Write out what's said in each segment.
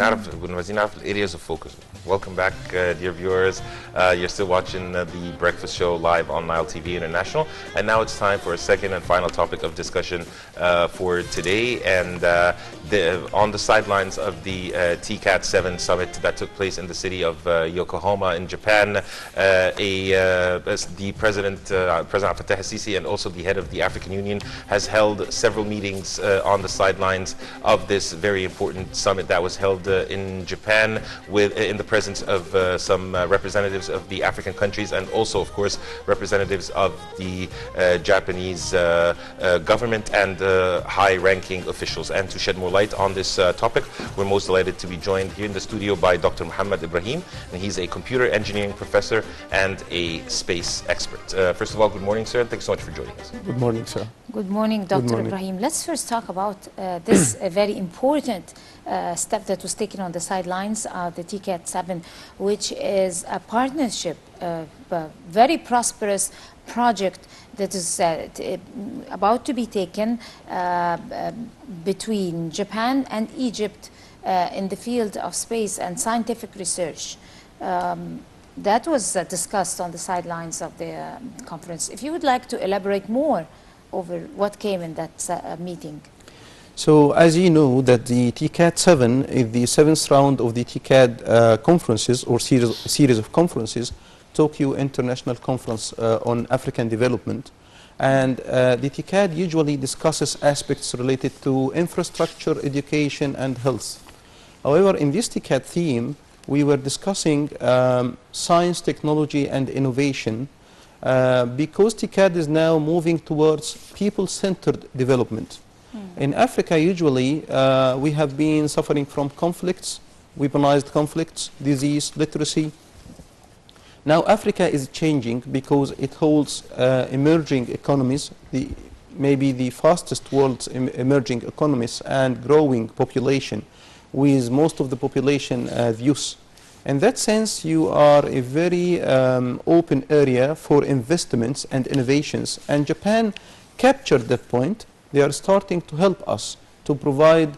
areas of focus. Welcome back, dear viewers. You're still watching the Breakfast Show live on Nile TV International. And now it's time for a second and final topic of discussion for today. And on the sidelines of the TCAT 7 summit that took place in the city of Yokohama in Japan, the President Fattah al-Sisi, and also the head of the African Union, has held several meetings on the sidelines of this very important summit that was held in Japan in the presence of some representatives of the African countries, and also, of course, representatives of the Japanese government and high-ranking officials. And to shed more light on this topic, we're most delighted to be joined here in the studio by Dr. Mohamed Ibrahim, and he's a computer engineering professor and a space expert. First of all, good morning, sir, and thanks so much for joining us. Good morning, sir. Good morning, Dr. Ibrahim. Let's first talk about this very important step that was taken on the sidelines of the TCAT 7, which is a partnership, a very prosperous project that is about to be taken between Japan and Egypt in the field of space and scientific research. That was discussed on the sidelines of the conference. If you would like to elaborate more over what came in that meeting. So, as you know, that the TCAT 7 is the 7th round of the TCAT conferences or series of conferences, Tokyo International Conference on African Development. And the TCAT usually discusses aspects related to infrastructure, education, and health. However, in this TCAT theme, we were discussing science, technology, and innovation because TCAT is now moving towards people-centered development. In Africa, usually, we have been suffering from conflicts, weaponized conflicts, disease, literacy. Now, Africa is changing because it holds emerging economies, maybe the fastest world's emerging economies and growing population, with most of the population youth. In that sense, you are a very open area for investments and innovations. And Japan captured that point. They are starting to help us to provide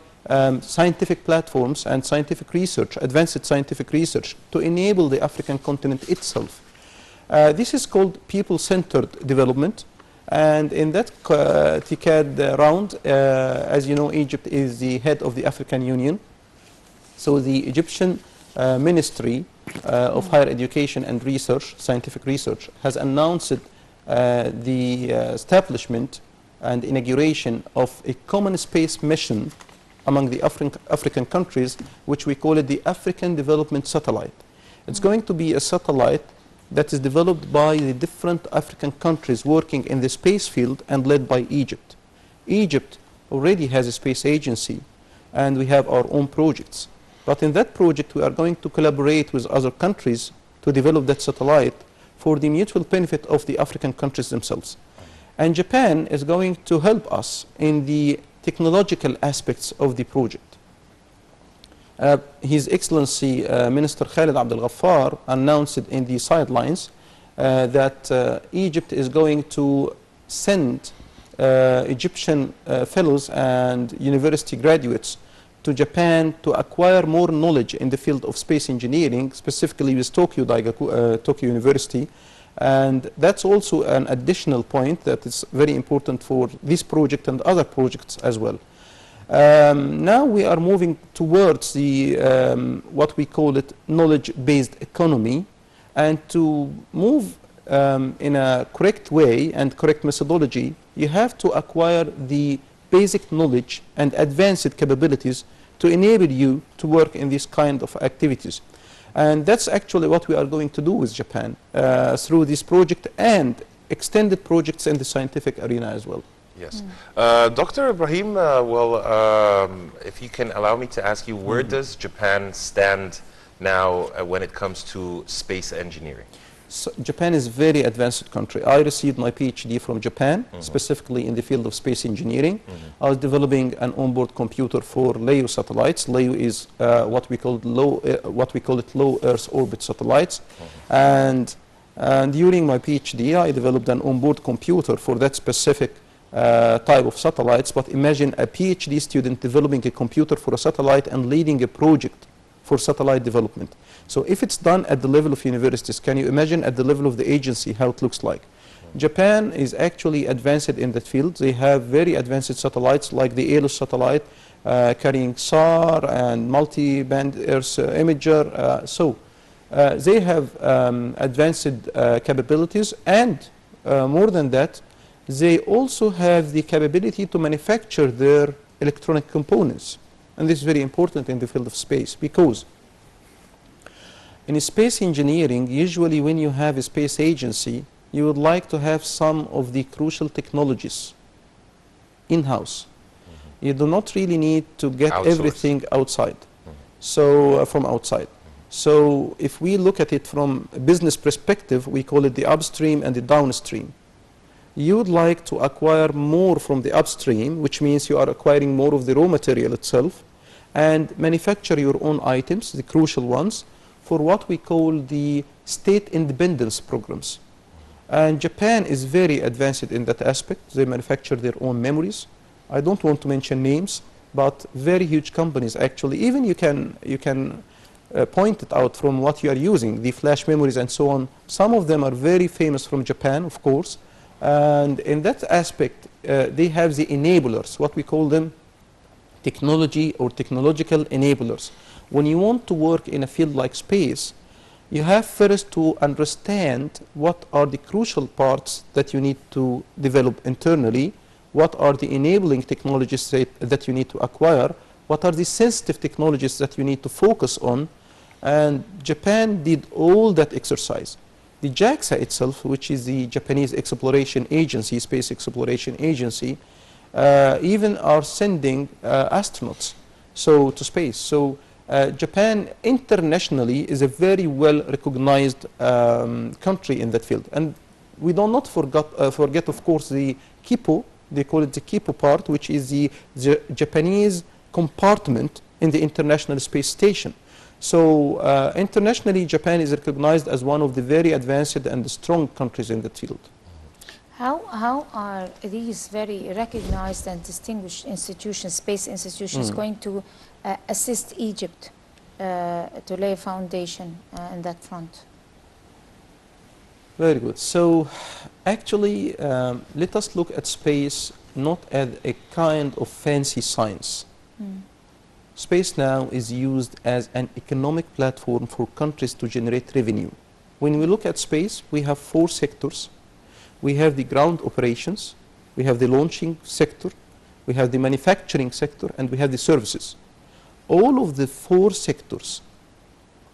scientific platforms and scientific research, advanced scientific research, to enable the African continent itself. This is called people-centered development. And in that TCAD round, as you know, Egypt is the head of the African Union. So the Egyptian Ministry of Higher Education and Research, Scientific Research, has announced the establishment and inauguration of a common space mission among the African countries, which we call it the African Development Satellite. It's going to be a satellite that is developed by the different African countries working in the space field and led by Egypt. Egypt already has a space agency, and we have our own projects. But in that project, we are going to collaborate with other countries to develop that satellite for the mutual benefit of the African countries themselves. And Japan is going to help us in the technological aspects of the project. His Excellency Minister Khalid Abdel Ghaffar announced in the sidelines that Egypt is going to send Egyptian fellows and university graduates to Japan to acquire more knowledge in the field of space engineering, specifically with Tokyo University. And that's also an additional point that is very important for this project and other projects as well. Now we are moving towards the what we call it knowledge-based economy, and to move in a correct way and correct methodology, you have to acquire the basic knowledge and advanced capabilities to enable you to work in this kind of activities. And that's actually what we are going to do with Japan through this project and extended projects in the scientific arena as well. Yes. Dr. Ibrahim, if you can allow me to ask you, where does Japan stand now when it comes to space engineering? So Japan is a very advanced country. I received my PhD from Japan, specifically in the field of space engineering. I was developing an onboard computer for LEO satellites. LEO is what we call low Earth orbit satellites. And during my PhD, I developed an onboard computer for that specific type of satellites. But imagine a PhD student developing a computer for a satellite and leading a project for satellite development. So if it's done at the level of universities, can you imagine at the level of the agency how it looks like? Japan is actually advanced in that field. They have very advanced satellites like the ALOS satellite carrying SAR and multi-band Earth imager. They have advanced capabilities, and more than that, they also have the capability to manufacture their electronic components. And this is very important in the field of space, because in space engineering, usually when you have a space agency, you would like to have some of the crucial technologies in-house. You do not really need to get everything outside, from outside. So if we look at it from a business perspective, we call it the upstream and the downstream. You would like to acquire more from the upstream, which means you are acquiring more of the raw material itself, and manufacture your own items, the crucial ones, for what we call the state independence programs. And Japan is very advanced in that aspect. They manufacture their own memories. I don't want to mention names, but very huge companies actually. Even you can point it out from what you are using, the flash memories and so on. Some of them are very famous from Japan, of course. And in that aspect, they have the enablers, what we call them technology or technological enablers. When you want to work in a field like space, you have first to understand what are the crucial parts that you need to develop internally, what are the enabling technologies that you need to acquire, what are the sensitive technologies that you need to focus on, and Japan did all that exercise. The JAXA itself, which is the Japanese Exploration Agency, Space Exploration Agency, even are sending astronauts to space. So Japan internationally is a very well recognized country in that field. And we do not forget, of course, the KIPO, they call it the KIPO part, which is the Japanese compartment in the International Space Station. So internationally, Japan is recognized as one of the very advanced and strong countries in that field. How are these very recognized and distinguished institutions, space institutions, going to assist Egypt to lay a foundation in that front? Very good. So actually, let us look at space not as a kind of fancy science. Space now is used as an economic platform for countries to generate revenue. When we look at space, we have 4 sectors. We have the ground operations, we have the launching sector, we have the manufacturing sector, and we have the services. All of the 4 sectors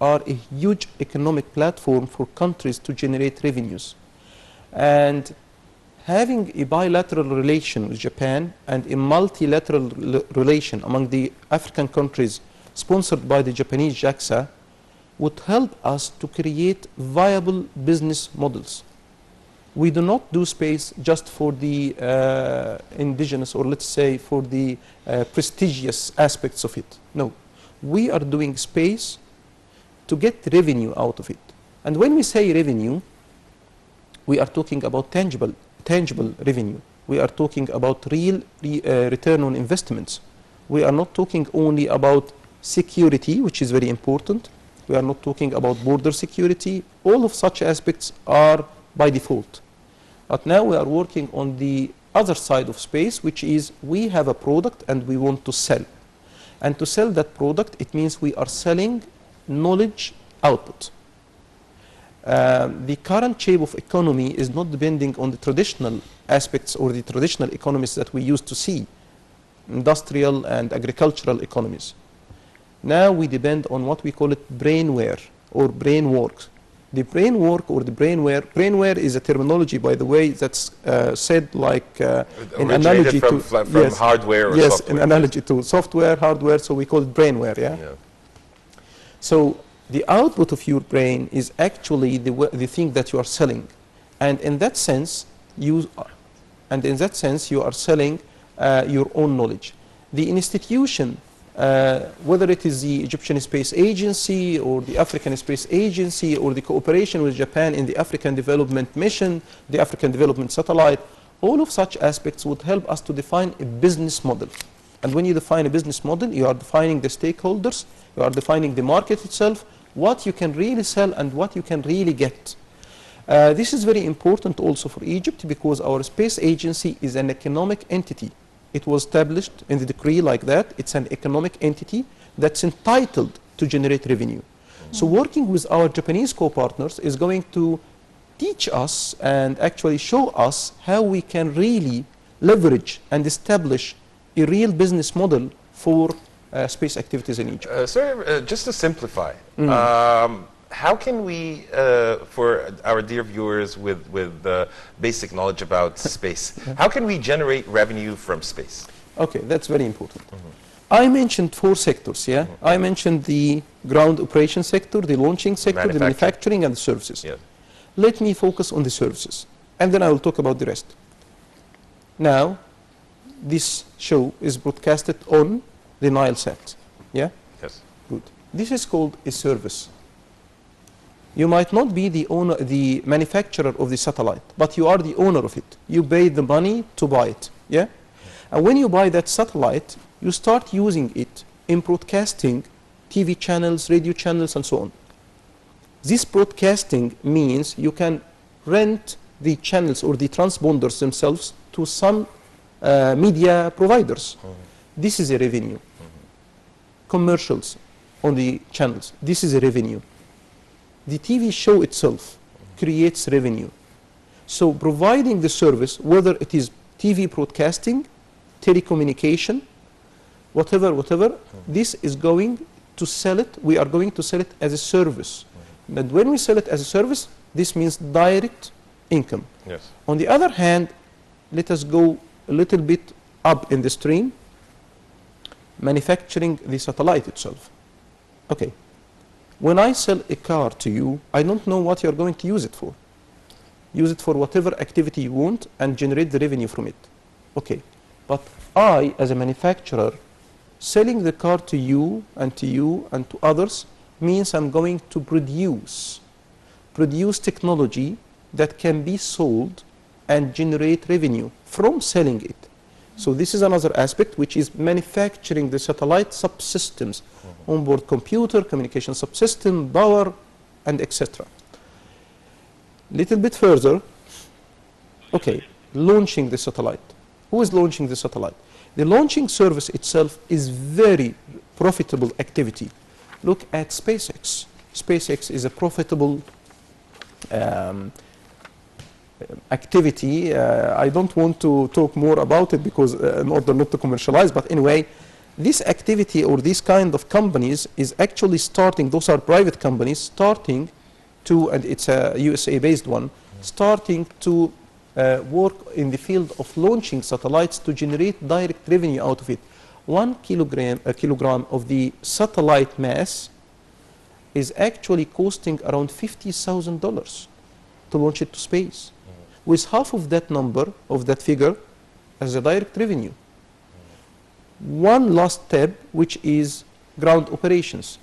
are a huge economic platform for countries to generate revenues. And having a bilateral relation with Japan and a multilateral relation among the African countries sponsored by the Japanese JAXA would help us to create viable business models. We do not do space just for the indigenous, or let's say for the prestigious aspects of it. No, we are doing space to get revenue out of it. And when we say revenue, we are talking about tangible revenue. We are talking about real return on investments. We are not talking only about security, which is very important. We are not talking about border security. All of such aspects are by default. But now we are working on the other side of space, which is we have a product and we want to sell. And to sell that product, it means we are selling knowledge output. The current shape of economy is not depending on the traditional aspects or the traditional economies that we used to see, industrial and agricultural economies. Now we depend on what we call it brainware or brain work. The brain work or the brainware is a terminology, by the way, that's said like in analogy from hardware or software. Yes, in analogy to software, hardware, so we call it brainware, yeah? So the output of your brain is actually the thing that you are selling. And in that sense, you are selling your own knowledge. The institution, whether it is the Egyptian Space Agency or the African Space Agency or the cooperation with Japan in the African Development Mission, the African Development Satellite, all of such aspects would help us to define a business model. And when you define a business model, you are defining the stakeholders, you are defining the market itself, what you can really sell and what you can really get. This is very important also for Egypt because our space agency is an economic entity. It was established in the decree like that. It's an economic entity that's entitled to generate revenue. So working with our Japanese co-partners is going to teach us and actually show us how we can really leverage and establish a real business model for space activities in Egypt. Sir, just to simplify, how can we, for our dear viewers with basic knowledge about space, how can we generate revenue from space? Okay, that's very important. I mentioned 4 sectors, yeah? I mentioned the ground operation sector, the launching sector, the manufacturing, and the services. Yeah. Let me focus on the services, and then I will talk about the rest. Now, this show is broadcasted on the Nile sat, yeah? Yes. Good. This is called a service. You might not be the owner, the manufacturer of the satellite, but you are the owner of it. You pay the money to buy it, yeah? And when you buy that satellite, you start using it in broadcasting TV channels, radio channels, and so on. This broadcasting means you can rent the channels or the transponders themselves to some media providers. This is a revenue. Commercials on the channels, this is a revenue. The TV show itself creates revenue. So providing the service, whether it is TV broadcasting, telecommunication, whatever, this is going to sell it, we are going to sell it as a service. And when we sell it as a service, this means direct income. Yes. On the other hand, let us go a little bit up in the stream, manufacturing the satellite itself. Okay. When I sell a car to you, I don't know what you're going to use it for. Use it for whatever activity you want and generate the revenue from it. Okay. But I, as a manufacturer, selling the car to you and to others means I'm going to produce technology that can be sold and generate revenue from selling it. So this is another aspect, which is manufacturing the satellite subsystems, onboard computer, communication subsystem, power, and etc. Little bit further, okay, launching the satellite. Who is launching the satellite? The launching service itself is very profitable activity. Look at SpaceX. SpaceX is a profitable activity. I don't want to talk more about it because in order not to commercialize, but anyway, this activity or this kind of companies is actually starting, those are private companies starting to, and it's a USA based one, starting to work in the field of launching satellites to generate direct revenue out of it. 1 kilogram of the satellite mass is actually costing around $50,000 to launch it to space, with half of that number, of that figure, as a direct revenue. One last step, which is ground operations.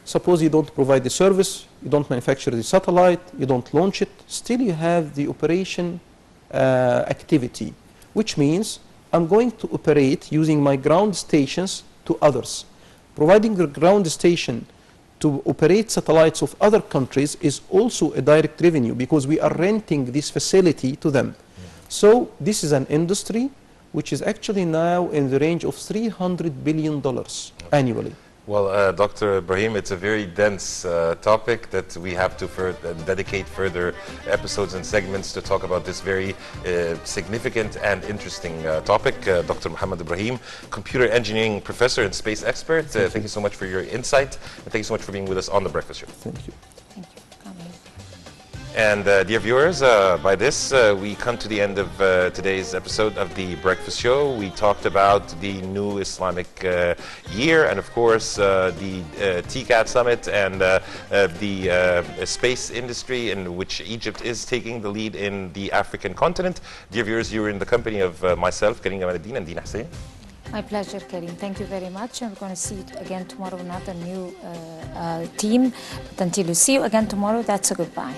Suppose you don't provide the service, you don't manufacture the satellite, you don't launch it, still you have the operation activity, which means I'm going to operate using my ground stations to others. Providing the ground station to operate satellites of other countries is also a direct revenue because we are renting this facility to them. So this is an industry which is actually now in the range of $300 billion annually. Well, Dr. Ibrahim, it's a very dense topic that we have to dedicate further episodes and segments to talk about this very significant and interesting topic. Dr. Mohamed Ibrahim, computer engineering professor and space expert, thank you so much for your insight, and thank you so much for being with us on The Breakfast Show. Thank you. Thank you for coming. And dear viewers, by this we come to the end of today's episode of The Breakfast Show. We talked about the new Islamic year and of course the TCAT summit and the space industry in which Egypt is taking the lead in the African continent. Dear viewers, you were in the company of myself, Karim Gamal-Eddin, and Dina Hussein. My pleasure, Karim. Thank you very much. And we're going to see you again tomorrow with another new team. But until we see you again tomorrow, that's a goodbye.